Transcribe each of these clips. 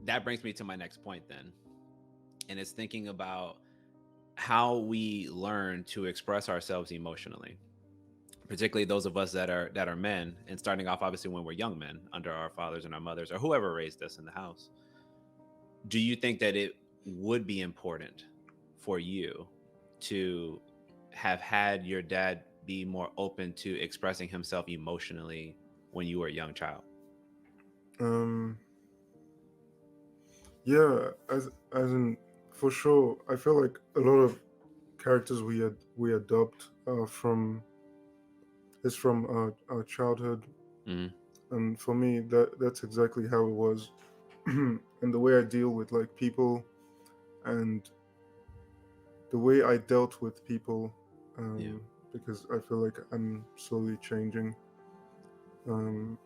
that brings me to my next point then. And it's thinking about how we learn to express ourselves emotionally, particularly those of us that are men, and starting off obviously when we're young men under our fathers and our mothers or whoever raised us in the house. Do you think that it would be important for you to have had your dad be more open to expressing himself emotionally when you were a young child? Um, yeah, as in for sure, I feel like a lot of characters we adopt from is from our childhood, Hmm. and for me that's exactly how it was, and the way I deal with like people and the way I dealt with people, Yeah. because I feel like I'm slowly changing. Um,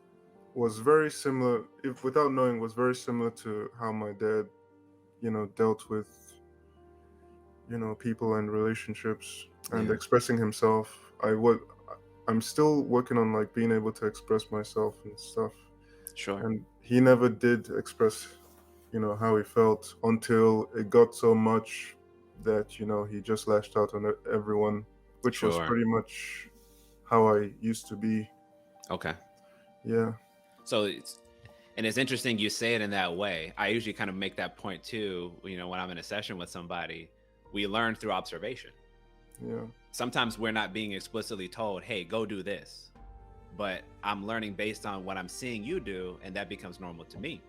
was very similar, if without knowing, was very similar to how my dad, dealt with people and relationships and Yeah. expressing himself. I'm still working on like being able to express myself and stuff. Sure. And he never did express, how he felt until it got so much that he just lashed out on everyone, which was Sure. pretty much how I used to be. Okay. Yeah, So it's interesting you say it in that way. I usually kind of make that point too, when I'm in a session with somebody. We learn through observation. yeah, Sometimes we're not being explicitly told, "Hey, go do this." But I'm learning based on what I'm seeing you do, and that becomes normal to me.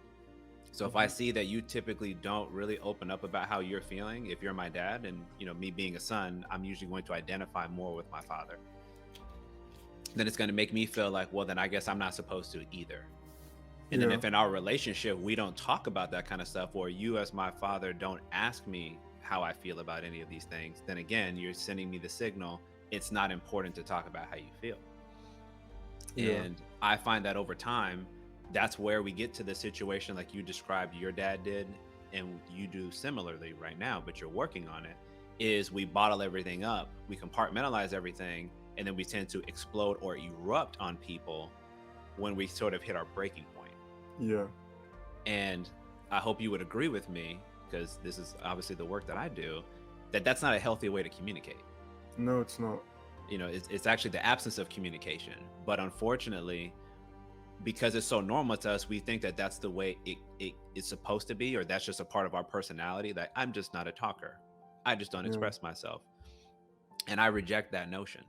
So if I hmm, see that you typically don't really open up about how you're feeling, if you're my dad and me being a son, I'm usually going to identify more with my father. Then it's going to make me feel like, well, then I guess I'm not supposed to either. And then yeah, if in our relationship we don't talk about that kind of stuff, or you as my father don't ask me how I feel about any of these things, then again, you're sending me the signal it's not important to talk about how you feel. yeah, And I find that over time, that's where we get to the situation like you described your dad did, and you do similarly right now, but you're working on it. Is we bottle everything up, we compartmentalize everything, and then we tend to explode or erupt on people when we sort of hit our breaking point. yeah. And I hope you would agree with me, because this is obviously the work that I do, that that's not a healthy way to communicate. No, it's not. It's actually the absence of communication. But unfortunately, because it's so normal to us, we think that that's the way it is supposed to be, or that's just a part of our personality, that I'm just not a talker. I just don't Yeah, express myself. And I reject that notion.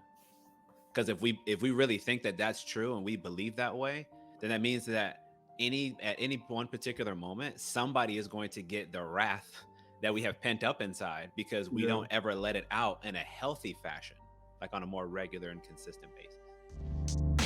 Because if we really think that that's true and we believe that way, then that means that at any one particular moment, somebody is going to get the wrath that we have pent up inside because we yeah. don't ever let it out in a healthy fashion, like on a more regular and consistent basis.